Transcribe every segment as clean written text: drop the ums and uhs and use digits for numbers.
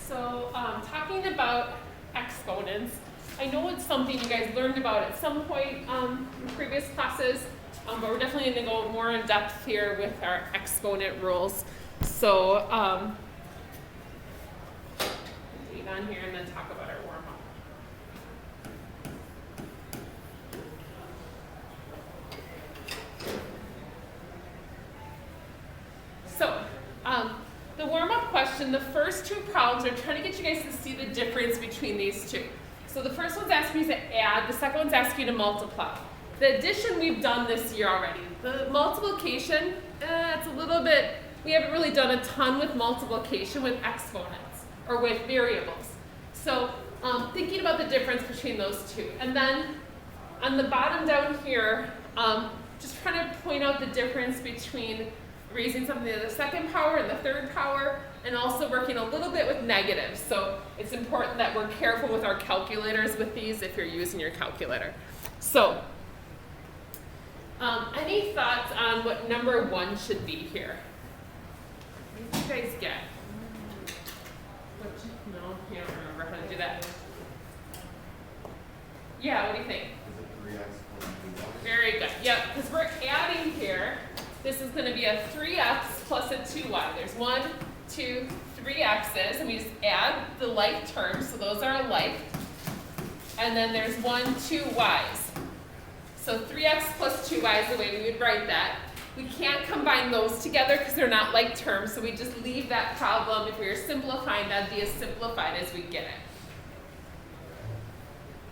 So talking about exponents, I know it's something you guys learned about at some point in previous classes, but we're definitely going to go more in depth here with our exponent rules. So leave on here and then talk about our warm-up. So the warm-up question, the first two problems are trying to get you guys to see the difference between these two. So the first one's asking you to add, the second one's asking you to multiply. The addition we've done this year already. The multiplication, it's a little bit, we haven't really done a ton with multiplication with exponents or with variables. So thinking about the difference between those two. And then on the bottom down here, just trying to point out the difference between raising something to the second power and the third power, and also working a little bit with negatives. So it's important that we're careful with our calculators with these if you're using your calculator. So any thoughts on what number 1 should be here? What did you guys get? No, you don't remember how to do that. Yeah, what do you think? Is it 3x plus 2y? Very good. Yep, because we're adding here. This is going to be a 3x plus a 2y. There's 1, 2, 3 x's, and we just add the like terms, so those are alike. And then there's 1, 2 y's. So 3x plus 2y is the way we would write that. We can't combine those together because they're not like terms, so we just leave that problem. If we were simplifying, that'd be as simplified as we get it.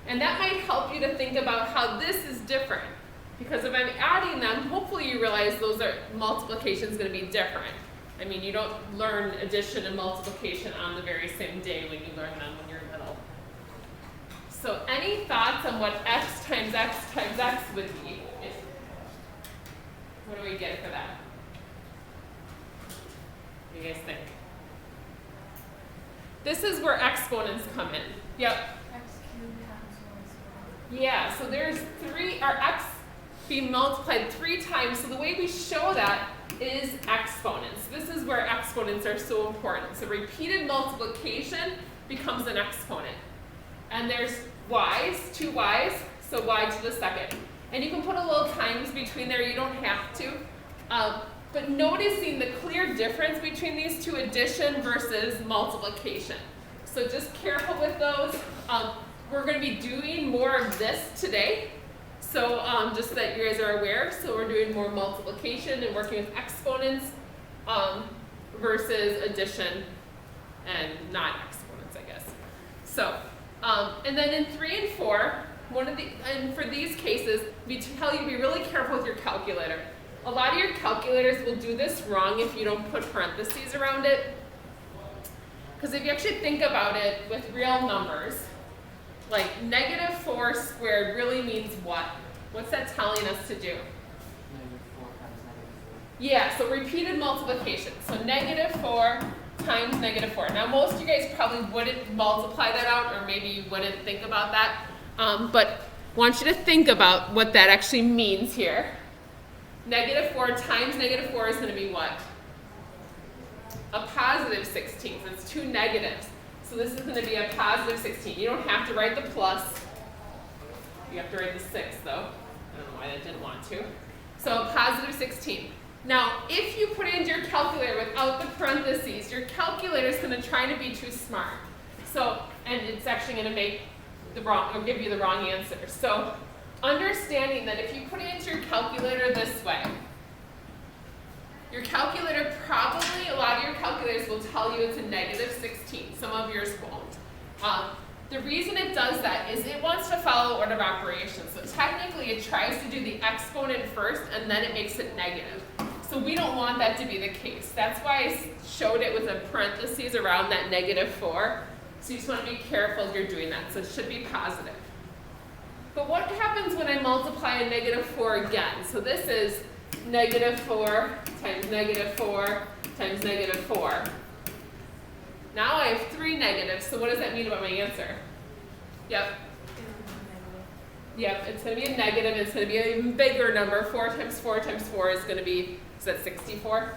And that might help you to think about how this is different. Because if I'm adding them, hopefully you realize those are multiplication is going to be different. I mean, you don't learn addition and multiplication on the very same day when you learn them when you're little. So any thoughts on what x times x times x would be? What do we get for that? What do you guys think? This is where exponents come in. Yep. X cubed times y squared. Yeah, so there's our x being multiplied 3 times. So the way we show that is exponents. This is where exponents are so important. So repeated multiplication becomes an exponent. And there's y's, 2 y's, so y to the second. And you can put a little times between there, you don't have to. But noticing the clear difference between these two, addition versus multiplication. So just careful with those. We're going to be doing more of this today. So just so that you guys are aware, so we're doing more multiplication and working with exponents versus addition and not exponents, I guess. So, and then in 3 and 4, and for these cases, we tell you to be really careful with your calculator. A lot of your calculators will do this wrong if you don't put parentheses around it. Because if you actually think about it with real numbers, like -4 squared really means what? What's that telling us to do? -4 times -4. Yeah, so repeated multiplication. So -4 times -4. Now most of you guys probably wouldn't multiply that out, or maybe you wouldn't think about that. But I want you to think about what that actually means here. -4 times -4 is going to be what? A positive 16. So it's 2 negatives. So this is going to be a positive 16. You don't have to write the plus. You have to write the 6, though. I don't know why that didn't want to. So a positive 16. Now, if you put it into your calculator without the parentheses, your calculator is going to try to be too smart. So, and it's actually going to make the wrong, or give you the wrong answer. So, understanding that if you put it into your calculator this way, your calculator probably, a lot of your calculators will tell you it's a -16. Some of yours won't. The reason it does that is it wants to follow order of operations. So technically it tries to do the exponent first and then it makes it negative. So we don't want that to be the case. That's why I showed it with a parentheses around that -4. So you just want to be careful if you're doing that. So it should be positive. But what happens when I multiply a -4 again? So this is -4 times -4 times -4. Now I have 3 negatives, so what does that mean about my answer? Yep. Yep, it's going to be a negative, it's going to be an even bigger number. 4 times 4 times 4 is going to be, is that 64?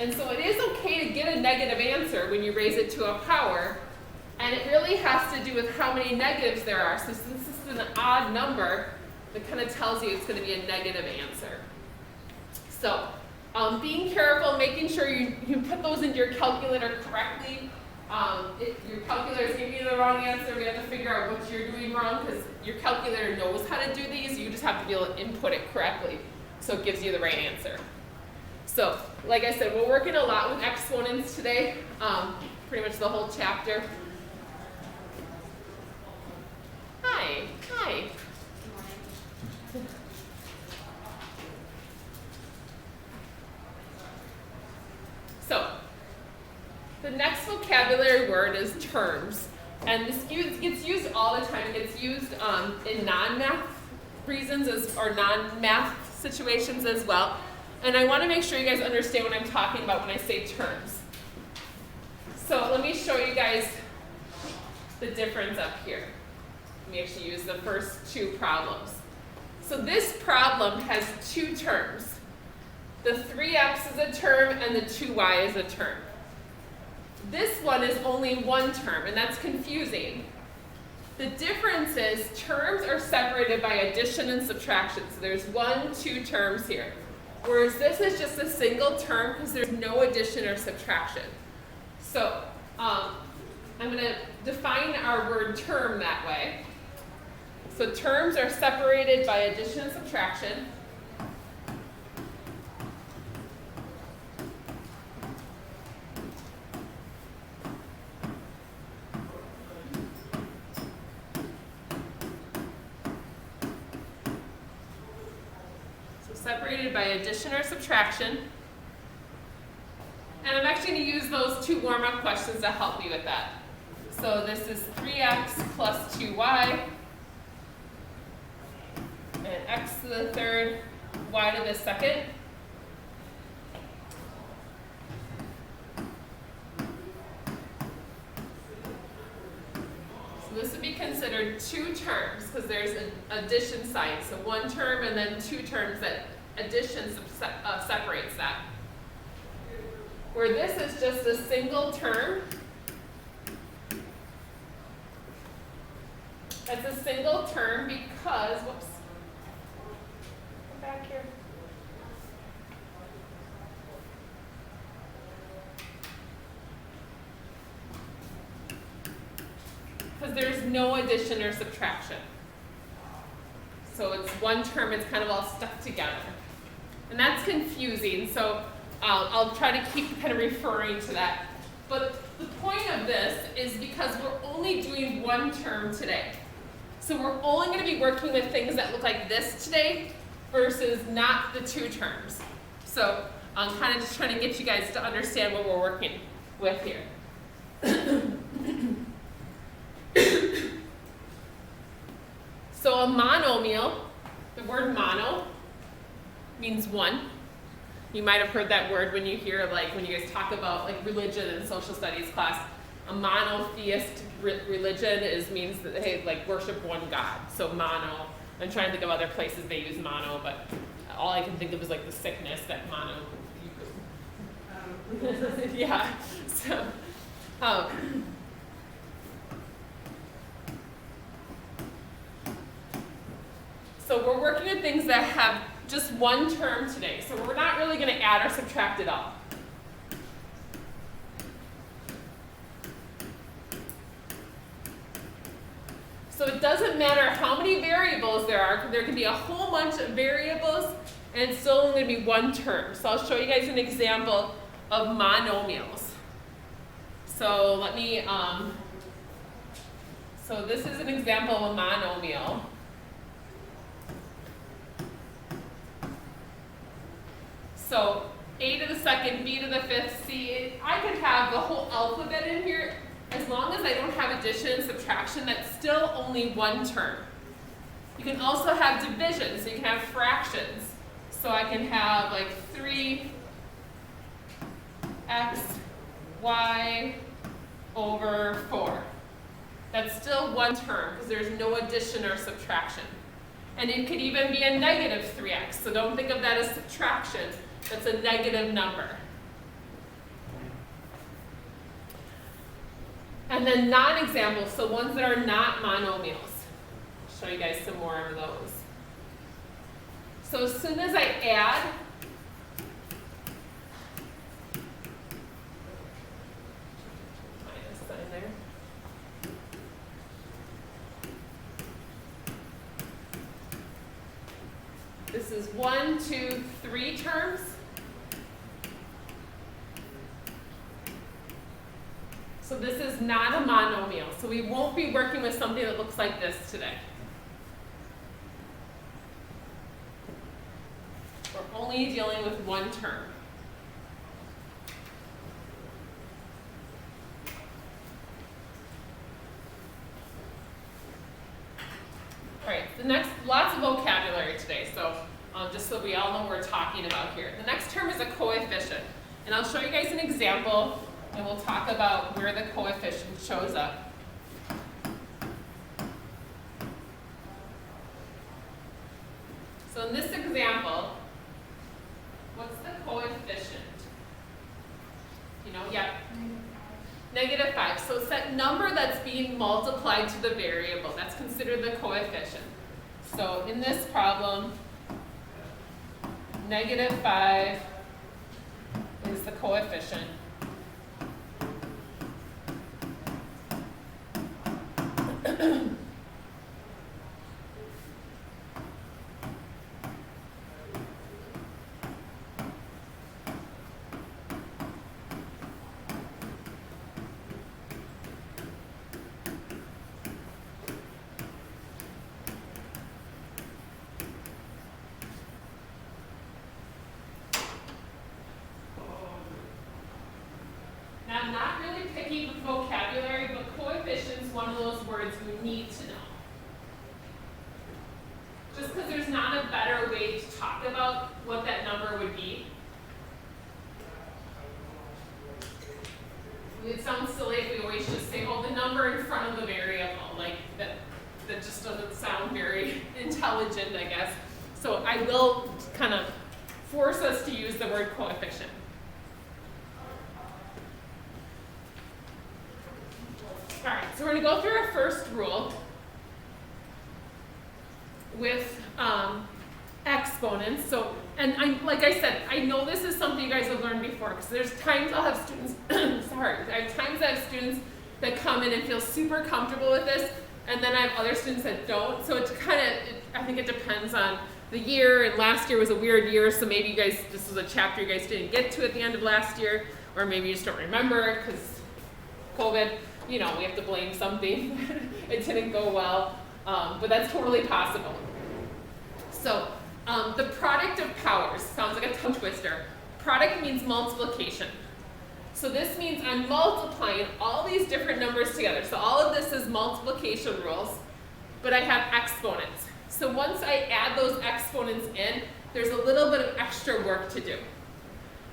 And so it is okay to get a negative answer when you raise it to a power, and it really has to do with how many negatives there are. So since this is an odd number, it kind of tells you it's going to be a negative answer. So being careful, making sure you put those into your calculator correctly. If your calculator is giving you the wrong answer, we have to figure out what you're doing wrong, because your calculator knows how to do these. You just have to be able to input it correctly so it gives you the right answer. So, like I said, we're working a lot with exponents today, pretty much the whole chapter. Hi. So, the next vocabulary word is terms. And this gets used all the time. It gets used in non-math reasons or non-math situations as well. And I want to make sure you guys understand what I'm talking about when I say terms. So let me show you guys the difference up here. Let me actually use the first two problems. So this problem has two terms. The 3x is a term and the 2y is a term. This one is only one term, and that's confusing. The difference is terms are separated by addition and subtraction. So there's 1, 2 terms here. Whereas this is just a single term because there's no addition or subtraction. So I'm going to define our word term that way. So terms are separated by addition and subtraction. Separated by addition or subtraction. And I'm actually going to use those two warm-up questions to help me with that. So this is 3x plus 2y, and x to the third, y to the second. So this would be considered two terms because there's an addition sign. So one term and then two terms that addition separates that. Where this is just a single term. It's a single term because, whoops, come back here. Because there's no addition or subtraction. So it's one term, it's kind of all stuck together. And that's confusing, so I'll try to keep kind of referring to that. But the point of this is because we're only doing one term today. So we're only going to be working with things that look like this today versus not the two terms. So I'm kind of just trying to get you guys to understand what we're working with here. So a monomial, the word mono means one. You might have heard that word when you hear, like, when you guys talk about like religion in social studies class. A monotheist religion means that they like worship one God. So mono. I'm trying to think of other places they use mono, but all I can think of is like the sickness that mono. Yeah. So. So we're working with things that have just one term today. So we're not really going to add or subtract at all. So it doesn't matter how many variables there are. There can be a whole bunch of variables, and it's still only going to be one term. So I'll show you guys an example of monomials. So let me, so this is an example of a monomial. So a to the second, b to the fifth, c. I could have the whole alphabet in here. As long as I don't have addition and subtraction, that's still only one term. You can also have division, so you can have fractions. So I can have like 3x y over 4. That's still one term because there's no addition or subtraction. And it could even be a negative 3x, so don't think of that as subtraction. That's a negative number. And then non-examples, so ones that are not monomials. I'll show you guys some more of those. So as soon as I add, minus sign there. This is 1, 2, 3 terms. So this is not a monomial. So we won't be working with something that looks like this today. We're only dealing with one term. All right, the next, lots of vocabulary today, so just so we all know what we're talking about here. The next term is a coefficient, and I'll show you guys an example, and we'll talk about where the coefficient shows up. So in this example, what's the coefficient? You know, yeah. -5. So it's that number that's being multiplied to the variable. That's considered the coefficient. So in this problem, -5 is the coefficient. Now, I'm not really picky with vocabulary, but coefficient's one of those words you need to know. Just because there's not a better way to talk about what that number would be. It sounds silly if we always just say, oh, the number in front of the variable. Like, that just doesn't sound very intelligent, I guess. So I will kind of force us to use the word coefficient. All right, so we're going to go through our first rule with exponents. So, and like I said, I know this is something you guys have learned before, because there's times I'll have students, I have times I have students that come in and feel super comfortable with this, and then I have other students that don't. So it's kind of, I think it depends on the year, and last year was a weird year, so maybe you guys, this was a chapter you guys didn't get to at the end of last year, or maybe you just don't remember because COVID. You know, we have to blame something. It didn't go well, but that's totally possible. So the product of powers sounds like a tongue twister. Product means multiplication. So this means I'm multiplying all these different numbers together. So all of this is multiplication rules, but I have exponents. So once I add those exponents in, there's a little bit of extra work to do.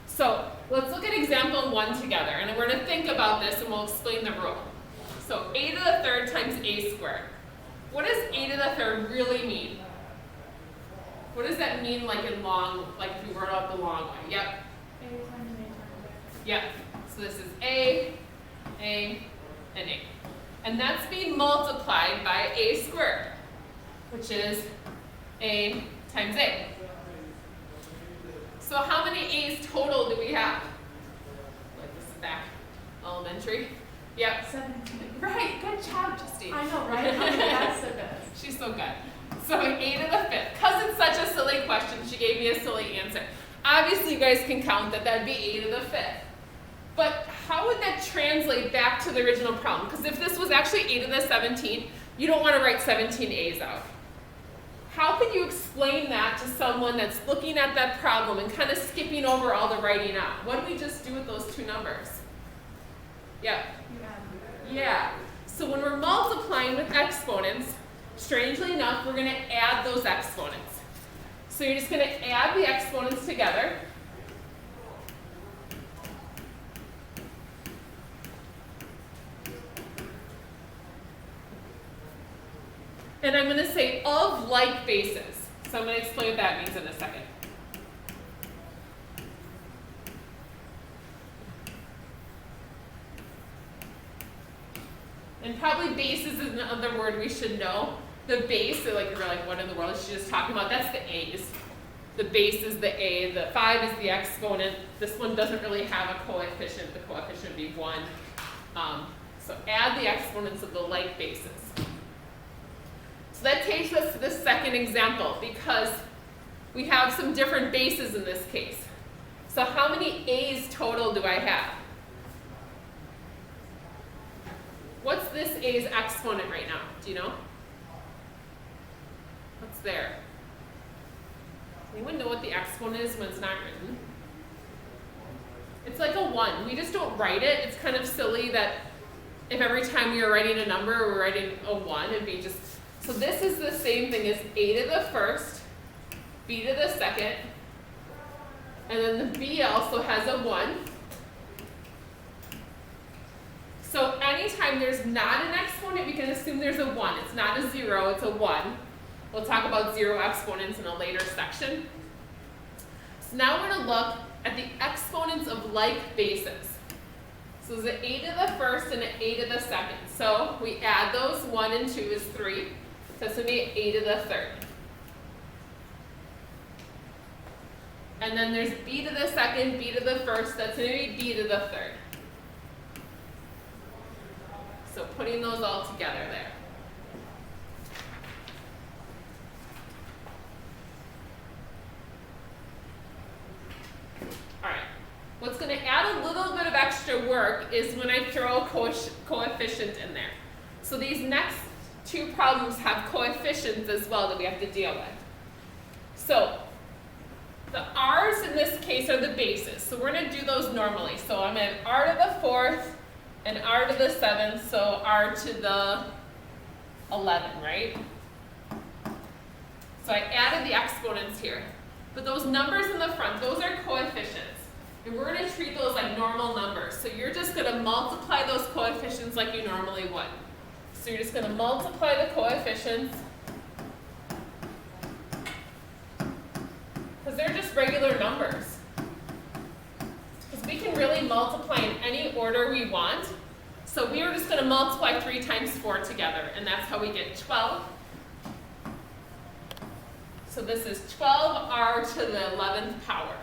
So let's look at example 1 together, and we're going to think about this and we'll explain the rule. So a to the third times a squared. What does a to the third really mean? What does that mean like in long, like if you wrote out the long way? Yep. A times A times A. Yep. So this is A, and A. And that's being multiplied by a squared, which is a times a. So how many a's total do we have? Like this is back elementary. Yep. 17. Right, good job, Justine. I know, right? How many that's so good. She's so good. So a to the fifth. Because it's such a silly question, she gave me a silly answer. Obviously, you guys can count that that'd be a to the fifth. But how would that translate back to the original problem? Because if this was actually a to the 17, you don't want to write 17 a's out. How could you explain that to someone that's looking at that problem and kind of skipping over all the writing out? What do we just do with those two numbers? Yeah. Yeah. So when we're multiplying with exponents, strangely enough, we're going to add those exponents. So you're just going to add the exponents together. And I'm going to say of like bases. So I'm going to explain what that means in a second. And probably bases is another word we should know. The base, so like we're like, what in the world is she just talking about? That's the a's. The base is the a, the 5 is the exponent. This one doesn't really have a coefficient. The coefficient would be 1. So add the exponents of the like bases. So that takes us to the second example because we have some different bases in this case. So how many a's total do I have? What's this a's exponent right now? Do you know? What's there? Anyone know what the exponent is when it's not written? It's like a 1. We just don't write it. It's kind of silly that if every time we are writing a number, we're writing a 1, it'd be just, so this is the same thing as a to the first, b to the second, and then the b also has a 1. So anytime there's not an exponent, we can assume there's a 1. It's not a 0, it's a 1. We'll talk about 0 exponents in a later section. So now we're going to look at the exponents of like bases. So there's an a to the first and an a to the second. So we add those. 1 and 2 is 3. So it's going to be a to the third. And then there's b to the second, b to the first. That's going to be b to the third. So putting those all together there. All right. What's going to add a little bit of extra work is when I throw a coefficient in there. So these next two problems have coefficients as well that we have to deal with. So the r's in this case are the bases. So we're going to do those normally. So I'm at r to the 4th and r to the 7th, so r to the 11, right? So I added the exponents here. But those numbers in the front, those are coefficients. And we're going to treat those like normal numbers. So you're just going to multiply those coefficients like you normally would. So you're just going to multiply the coefficients. Because they're just regular numbers. Because we can really multiply in any order we want. So we are just going to multiply 3 times 4 together. And that's how we get 12. So this is 12r to the 11th power.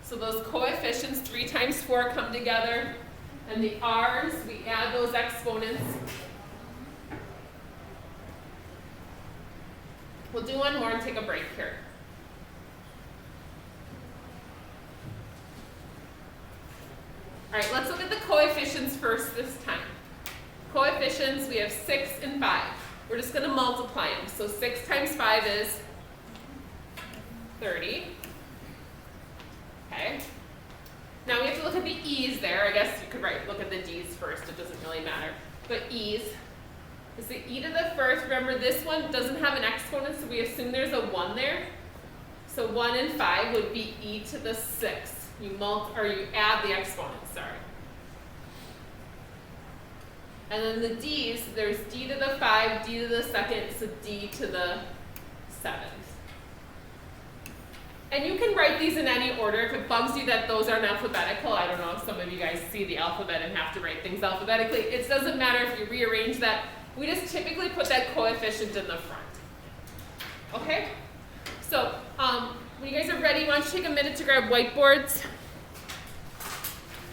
So those coefficients, 3 times 4 come together. And the r's, we add those exponents. We'll do one more and take a break here. All right, let's look at the coefficients first this time. Coefficients, we have 6 and 5. We're just going to multiply them. So 6 times 5 is 30. Okay. Now we have to look at the e's there. I guess you could look at the d's first. It doesn't really matter. But e's is the e to the first. Remember, this one doesn't have an exponent, so we assume there's a 1 there. So 1 and 5 would be e to the 6th. You add the exponents, sorry. And then the d's, there's d to the 5, d to the 2nd, so d to the 7th. And you can write these in any order. If it bugs you that those aren't alphabetical, I don't know if some of you guys see the alphabet and have to write things alphabetically. It doesn't matter if you rearrange that. We just typically put that coefficient in the front. Okay? So when you guys are ready, why don't you take a minute to grab whiteboards?